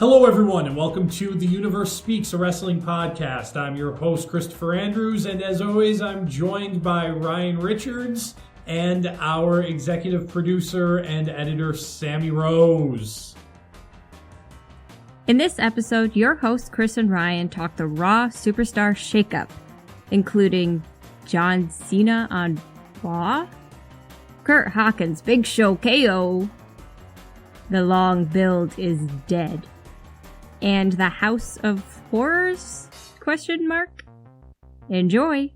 Hello, everyone, and welcome to The Universe Speaks, a wrestling podcast. I'm your host, Christopher Andrews, and as always, I'm joined by Ryan Richards and our executive producer and editor, Sammy Rose. In this episode, your hosts, Chris and Ryan, talk the Raw Superstar ShakeUp, including John Cena on Raw, Kurt Hawkins' Big Show KO, The Long Build is Dead, and the House of Horrors? ? Enjoy.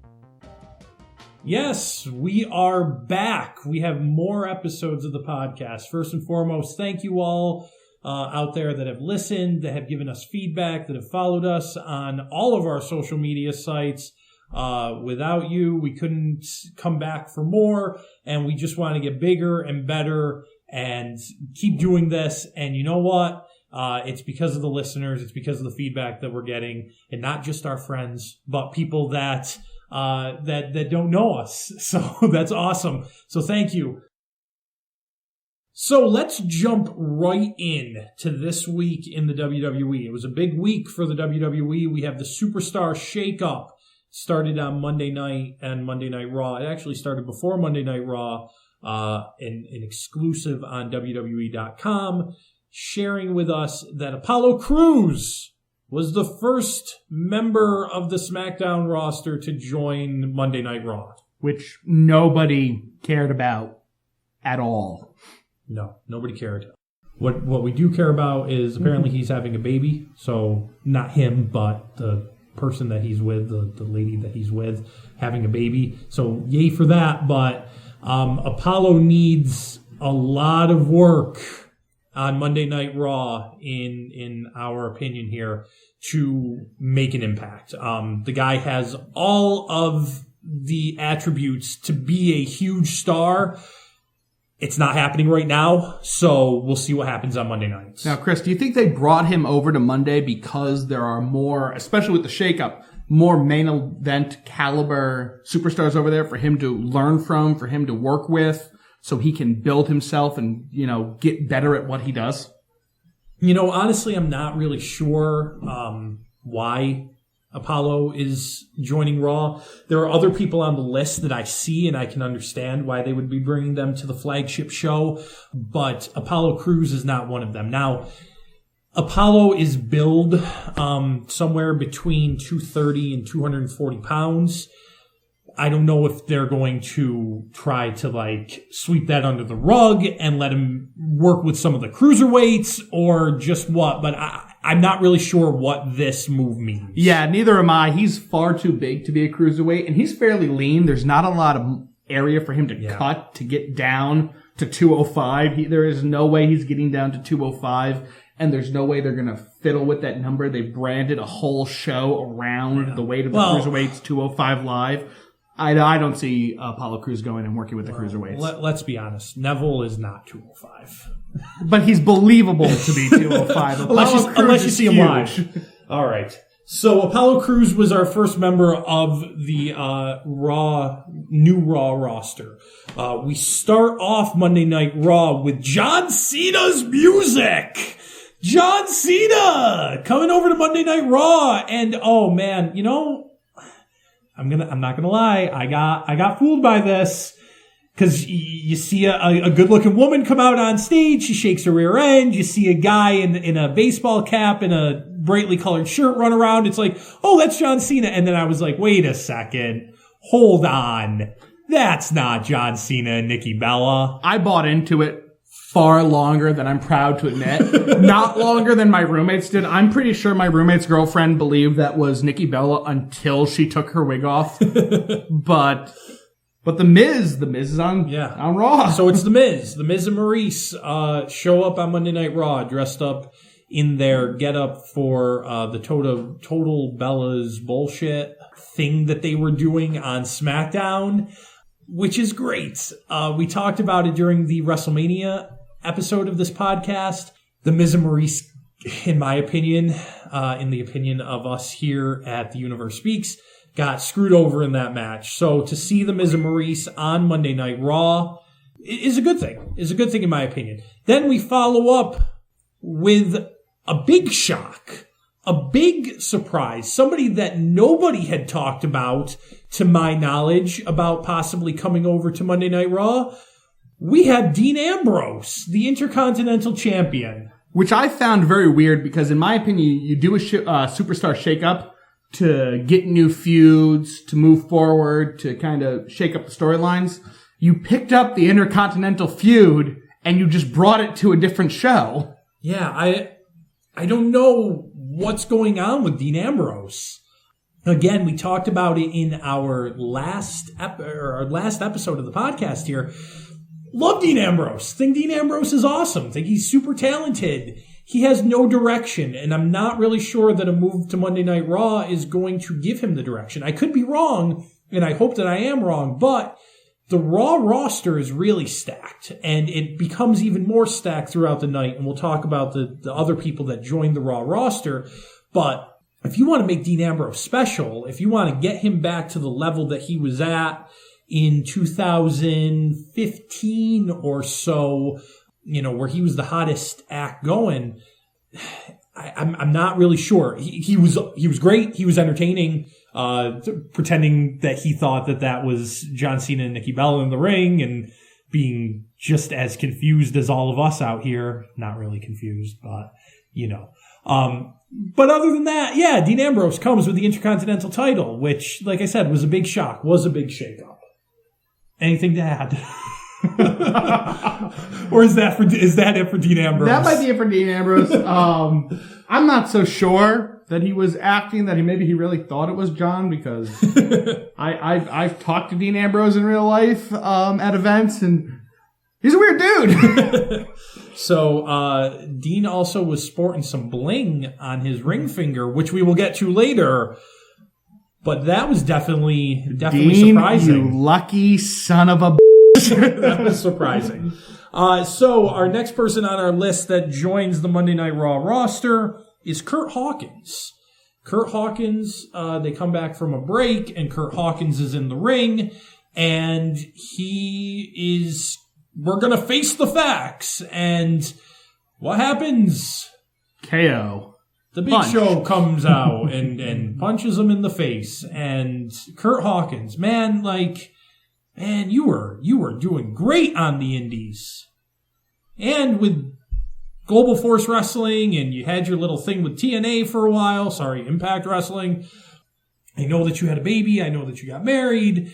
Yes, we are back. We have more episodes of the podcast. First and foremost, thank you all out there that have listened, that have given us feedback, that have followed us on all of our social media sites. Without you, we couldn't come back for more, and we just want to get bigger and better and keep doing this. And you know what? It's because of the listeners. It's because of the feedback that we're getting, and not just our friends, but people that don't know us. So that's awesome. So thank you. So let's jump right in to this week in the WWE. It was a big week for the WWE. We have the Superstar ShakeUp. Started on Monday night and Monday Night Raw. It actually started before Monday Night Raw, an exclusive on WWE.com, sharing with us that Apollo Crews was the first member of the Smackdown roster to join Monday Night Raw. Which nobody cared about at all. No, nobody cared. What we do care about is apparently he's having a baby. So not him, but the person that he's with, the lady that he's with, having a baby. So yay for that. But Apollo needs a lot of work on Monday Night Raw, in our opinion here, to make an impact. The guy has all of the attributes to be a huge star. It's not happening right now, so we'll see what happens on Monday nights. Now, Chris, do you think they brought him over to Monday because there are more, especially with the shakeup, more main event caliber superstars over there for him to learn from, for him to work with, so he can build himself and, get better at what he does? Honestly, I'm not really sure why Apollo is joining Raw. There are other people on the list that I see, and I can understand why they would be bringing them to the flagship show, but Apollo Crews is not one of them. Now, Apollo is billed somewhere between 230 and 240 pounds. I don't know if they're going to try to sweep that under the rug and let him work with some of the cruiserweights or just what, but I'm not really sure what this move means. Yeah, neither am I. He's far too big to be a cruiserweight, and he's fairly lean. There's not a lot of area for him to cut to get down to 205. There is no way he's getting down to 205, and there's no way they're going to fiddle with that number. They branded a whole show around the weight of the cruiserweights, 205 Live. I don't see Apollo Crews going and working with the cruiserweights. Let's be honest. Neville is not 205. But he's believable to be 205. unless you see him live. All right. So Apollo Crews was our first member of the new Raw roster. We start off Monday Night Raw with John Cena's music. John Cena coming over to Monday Night Raw, and oh man, I'm not gonna lie. I got fooled by this, because you see a good looking woman come out on stage. She shakes her rear end. You see a guy in a baseball cap and a brightly colored shirt run around. It's like, oh, that's John Cena. And then I was like, wait a second, hold on, that's not John Cena and Nikki Bella. I bought into it far longer than I'm proud to admit. Not longer than my roommates did. I'm pretty sure my roommate's girlfriend believed that was Nikki Bella until she took her wig off. But the Miz is on Raw. So it's the Miz. The Miz and Maurice show up on Monday Night Raw dressed up in their getup for the Total Bella's bullshit thing that they were doing on Smackdown, which is great. We talked about it during the WrestleMania episode of this podcast. The Miz and Maurice, in my opinion, in the opinion of us here at The Universe Speaks, got screwed over in that match. So to see the Miz and Maurice on Monday Night Raw is a good thing. Is a good thing in my opinion. Then we follow up with a big shock, a big surprise, somebody that nobody had talked about, to my knowledge, about possibly coming over to Monday Night Raw. We have Dean Ambrose, the Intercontinental Champion. Which I found very weird because, in my opinion, you do a superstar shakeup to get new feuds, to move forward, to kind of shake up the storylines. You picked up the Intercontinental feud and you just brought it to a different show. Yeah, I don't know what's going on with Dean Ambrose. Again, we talked about it in our last episode of the podcast here. Love Dean Ambrose. Think Dean Ambrose is awesome. Think he's super talented. He has no direction, and I'm not really sure that a move to Monday Night Raw is going to give him the direction. I could be wrong, and I hope that I am wrong, but the Raw roster is really stacked, and it becomes even more stacked throughout the night, and we'll talk about the other people that joined the Raw roster. But if you want to make Dean Ambrose special, if you want to get him back to the level that he was at in 2015 or so, where he was the hottest act going, I'm not really sure. He was great. He was entertaining, pretending that he thought that was John Cena and Nikki Bella in the ring, and being just as confused as all of us out here. Not really confused, but but other than that, yeah, Dean Ambrose comes with the Intercontinental title, which, like I said, was a big shock, was a big shakeup. Anything to add? Or is that it for Dean Ambrose? That might be it for Dean Ambrose. I'm not so sure that he was acting, that he really thought it was John, because I've talked to Dean Ambrose in real life at events, and he's a weird dude. So Dean also was sporting some bling on his ring finger, which we will get to later. But that was definitely Dean, surprising. You lucky son of a That was surprising. So our next person on our list that joins the Monday Night Raw roster is Curt Hawkins. Curt Hawkins, they come back from a break, and Curt Hawkins is in the ring, and we're going to face the facts. And what happens? KO. The Big Show comes out and punches him in the face. And Curt Hawkins, man, you were doing great on the indies. And with Global Force Wrestling, and you had your little thing with TNA for a while. Sorry, Impact Wrestling. I know that you had a baby. I know that you got married.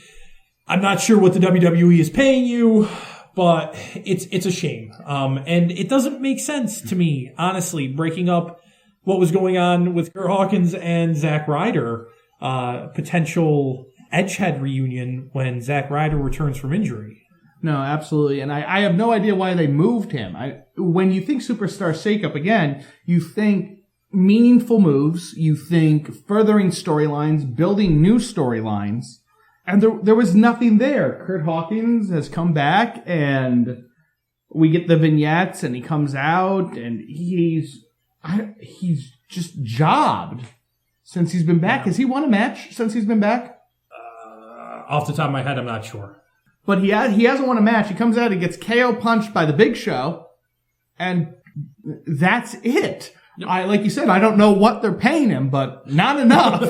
I'm not sure what the WWE is paying you, but it's a shame. And it doesn't make sense to me, honestly, breaking up what was going on with Curt Hawkins and Zack Ryder, potential Edgehead reunion when Zack Ryder returns from injury. No, absolutely. And I have no idea why they moved him. When you think Superstar Shakeup, again, you think meaningful moves, you think furthering storylines, building new storylines, and there was nothing there. Curt Hawkins has come back, and we get the vignettes, and he comes out, and he's just jobbed since he's been back. Yeah. Has he won a match since he's been back? Off the top of my head, I'm not sure. But he hasn't won a match. He comes out and gets KO punched by the Big Show, and that's it. Yep. Like you said, I don't know what they're paying him, but not enough.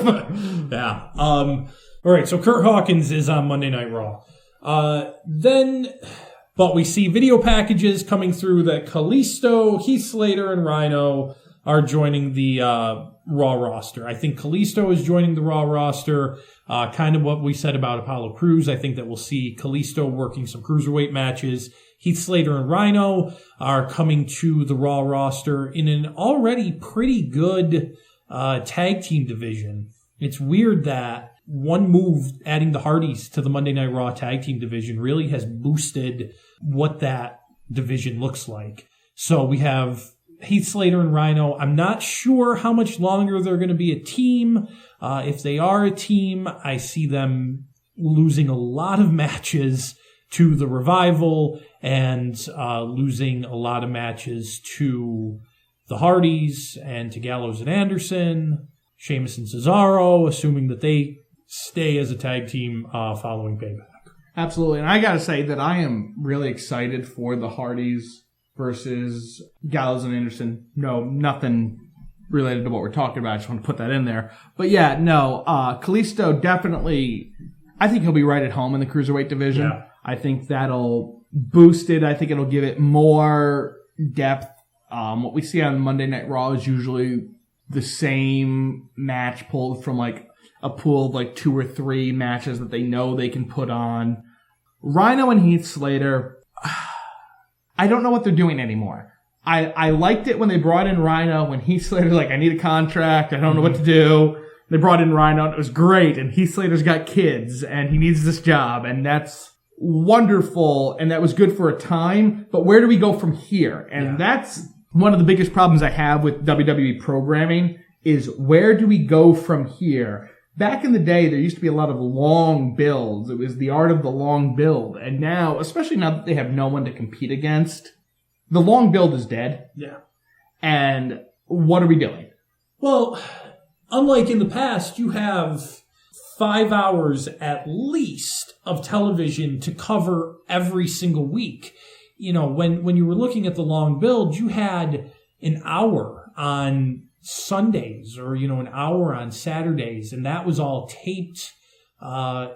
Yeah. All right, so Curt Hawkins is on Monday Night Raw. But we see video packages coming through that Kalisto, Heath Slater, and Rhino are joining the Raw roster. I think Kalisto is joining the Raw roster. Kind of what we said about Apollo Crews. I think that we'll see Kalisto working some cruiserweight matches. Heath Slater and Rhino are coming to the Raw roster in an already pretty good tag team division. It's weird that one move, adding the Hardys to the Monday Night Raw tag team division, really has boosted what that division looks like. So we have Heath Slater and Rhino. I'm not sure how much longer they're going to be a team. If they are a team, I see them losing a lot of matches to the Revival and losing a lot of matches to the Hardys and to Gallows and Anderson, Sheamus and Cesaro, assuming that they stay as a tag team following Payback. Absolutely. And I got to say that I am really excited for the Hardys versus Gallows and Anderson. No, nothing related to what we're talking about. I just want to put that in there. But yeah, no, Kalisto definitely, I think he'll be right at home in the cruiserweight division. Yeah. I think that'll boost it. I think it'll give it more depth. What we see on Monday Night Raw is usually the same match pulled from like a pool of like 2 or 3 matches that they know they can put on. Rhino and Heath Slater, I don't know what they're doing anymore. I liked it when they brought in Rhino, when Heath Slater's like, I need a contract, I don't know what to do. They brought in Rhino, and it was great, and Heath Slater's got kids, and he needs this job, and that's wonderful, and that was good for a time, but where do we go from here? And that's one of the biggest problems I have with WWE programming, is where do we go from here? Back in the day, there used to be a lot of long builds. It was the art of the long build. And now, especially now that they have no one to compete against, the long build is dead. Yeah. And what are we doing? Well, unlike in the past, you have 5 hours at least of television to cover every single week. You know, when you were looking at the long build, you had an hour on Sundays or, you know, an hour on Saturdays, and that was all taped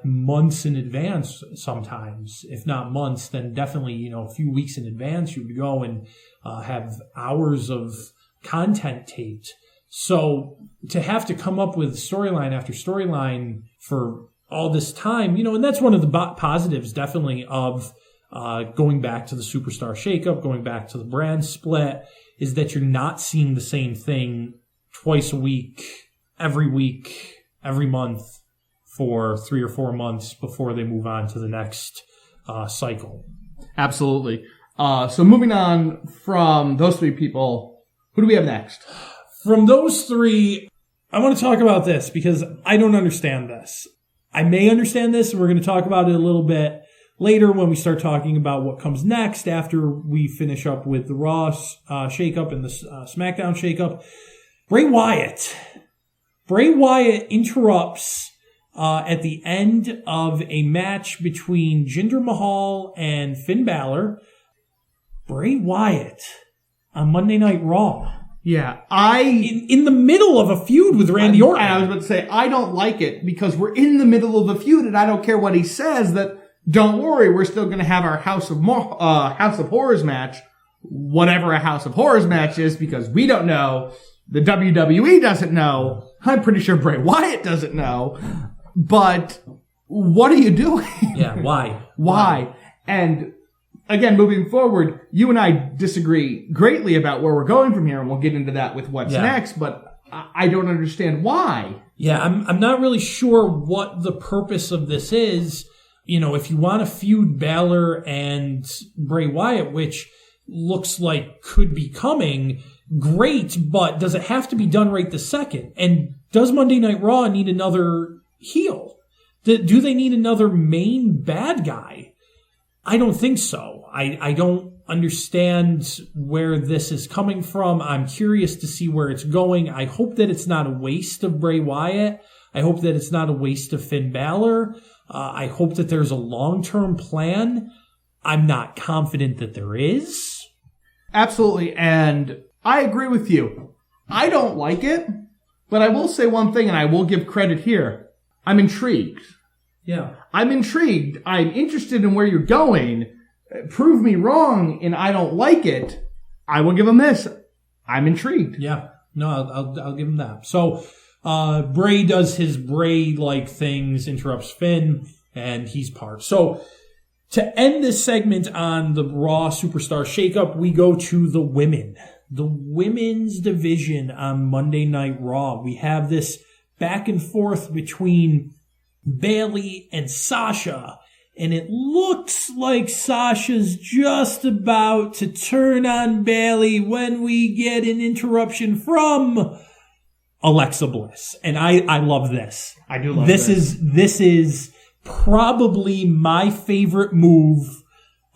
months in advance sometimes. If not months, then definitely, you know, a few weeks in advance you would go and have hours of content taped. So to have to come up with storyline after storyline for all this time, you know, and that's one of the positives definitely of going back to the Superstar Shakeup, going back to the brand split, is that you're not seeing the same thing twice a week, every month for 3 or 4 months before they move on to the next cycle. Absolutely. So moving on from those 3 people, who do we have next? From those 3, I want to talk about this because I don't understand this. I may understand this, and we're going to talk about it a little bit later when we start talking about what comes next after we finish up with the Raw shakeup and the Smackdown shakeup. Bray Wyatt. Bray Wyatt interrupts at the end of a match between Jinder Mahal and Finn Balor. Bray Wyatt on Monday Night Raw. Yeah, in the middle of a feud with Randy Orton. I was about to say, I don't like it because we're in the middle of a feud and I don't care what he says, that don't worry, we're still going to have our House of Horrors match, whatever a House of Horrors match is, because we don't know. The WWE doesn't know. I'm pretty sure Bray Wyatt doesn't know. But what are you doing? Yeah, why? Why? And again, moving forward, you and I disagree greatly about where we're going from here, and we'll get into that with what's next, but I don't understand why. Yeah, I'm not really sure what the purpose of this is. You know, if you want to feud Balor and Bray Wyatt, which looks like could be coming, great, but does it have to be done right this second? And does Monday Night Raw need another heel? Do they need another main bad guy? I don't think so. I don't understand where this is coming from. I'm curious to see where it's going. I hope that it's not a waste of Bray Wyatt. I hope that it's not a waste of Finn Balor. I hope that there's a long-term plan. I'm not confident that there is. Absolutely, and I agree with you. I don't like it, but I will say one thing, and I will give credit here. I'm intrigued. Yeah. I'm intrigued. I'm interested in where you're going. Prove me wrong, and I don't like it. I will give him this. I'm intrigued. Yeah. No, I'll give him that. So, Bray does his Bray-like things, interrupts Finn, and he's part. So, to end this segment on the Raw Superstar Shakeup, we go to the women. The women's division on Monday Night Raw. We have this back and forth between Bayley and Sasha, and it looks like Sasha's just about to turn on Bayley when we get an interruption from Alexa Bliss. And I love this. I do love this. This is probably my favorite move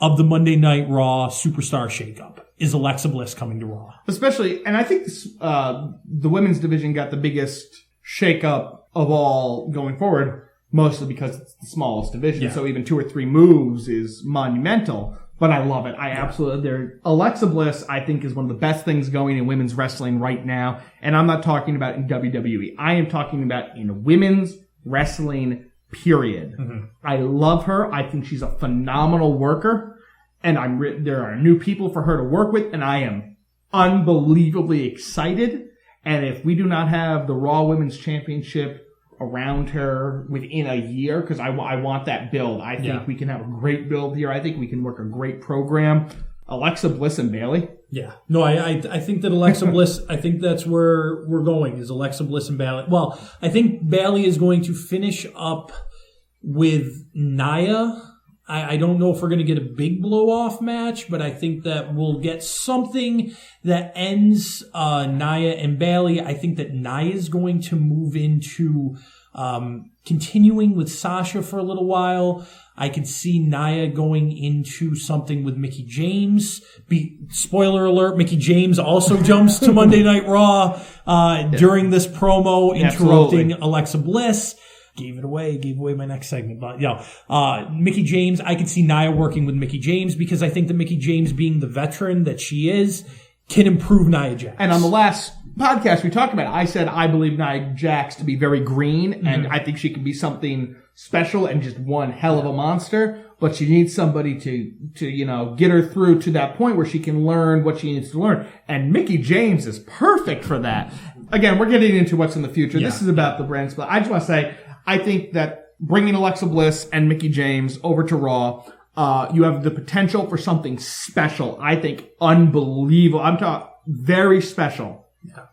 of the Monday Night Raw Superstar Shakeup is Alexa Bliss coming to Raw. Especially, and I think this, the women's division got the biggest shakeup of all going forward, mostly because it's the smallest division. Yeah. So even 2 or 3 moves is monumental. But I love it. I absolutely, Alexa Bliss, I think, is one of the best things going in women's wrestling right now. And I'm not talking about in WWE. I am talking about in women's wrestling, period. Mm-hmm. I love her. I think she's a phenomenal worker. And there are new people for her to work with. And I am unbelievably excited. And if we do not have the Raw Women's Championship around her within a year, because I want that build. I think we can have a great build here. I think we can work a great program. Alexa Bliss and Bayley. Yeah. No, I think that Alexa Bliss, I think that's where we're going, is Alexa Bliss and Bayley. Well, I think Bayley is going to finish up with Nia. I don't know if we're going to get a big blow-off match, but I think that we'll get something that ends Nia and Bayley. I think that Nia is going to move into continuing with Sasha for a little while. I could see Nia going into something with Mickie James. Spoiler alert, Mickie James also jumps to Monday Night Raw during this promo, interrupting Alexa Bliss. Gave away my next segment. But Mickie James, I could see Nia working with Mickie James because I think that Mickie James, being the veteran that she is, can improve Nia Jax. And on the last podcast we talked about it, I said I believe Nia Jax to be very green, and I think she can be something special and just one hell of a monster. But she needs somebody to get her through to that point where she can learn what she needs to learn. And Mickie James is perfect for that. Again, we're getting into what's in the future. Yeah. This is about the brand split. I just want to say, I think that bringing Alexa Bliss and Mickie James over to Raw, you have the potential for something special. I think unbelievable. I'm talking very special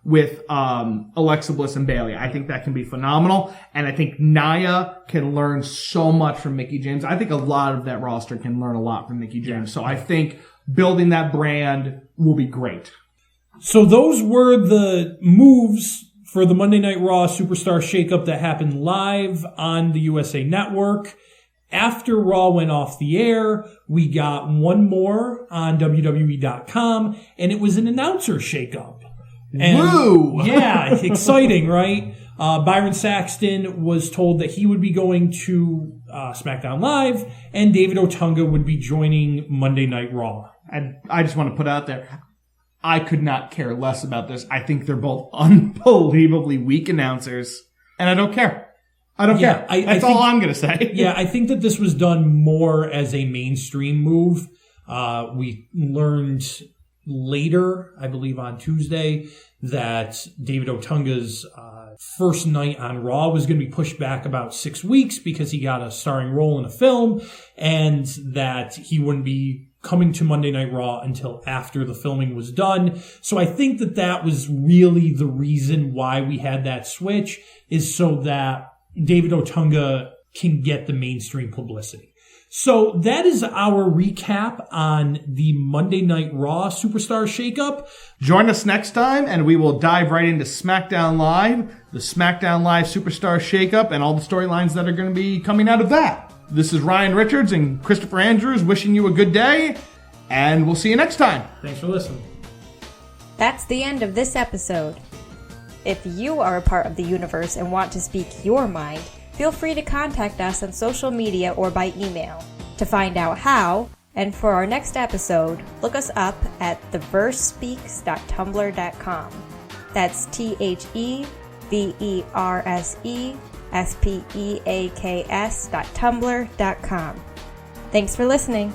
with Alexa Bliss and Bayley. I think that can be phenomenal. And I think Nia can learn so much from Mickie James. I think a lot of that roster can learn a lot from Mickie James. So I think building that brand will be great. So those were the moves for the Monday Night Raw Superstar Shakeup that happened live on the USA Network. After Raw went off the air, we got one more on WWE.com, and it was an announcer shakeup. Woo! Yeah, exciting, right? Byron Saxton was told that he would be going to Smackdown Live, and David Otunga would be joining Monday Night Raw. And I just want to put out there, I could not care less about this. I think they're both unbelievably weak announcers, and I don't care. I don't care. That's all I'm going to say. Yeah, I think that this was done more as a mainstream move. We learned later, I believe on Tuesday, that David Otunga's first night on Raw was going to be pushed back about 6 weeks because he got a starring role in a film, and that he wouldn't be coming to Monday Night Raw until after the filming was done. So I think that that was really the reason why we had that switch, is so that David Otunga can get the mainstream publicity. So that is our recap on the Monday Night Raw Superstar Shakeup. Join us next time, and we will dive right into SmackDown Live, the SmackDown Live Superstar Shakeup, and all the storylines that are going to be coming out of that. This is Ryan Richards and Christopher Andrews wishing you a good day, and we'll see you next time. Thanks for listening. That's the end of this episode. If you are a part of the universe and want to speak your mind, feel free to contact us on social media or by email. To find out how, and for our next episode, look us up at theversespeaks.tumblr.com. That's TheVersespeaks.tumblr.com. Thanks for listening.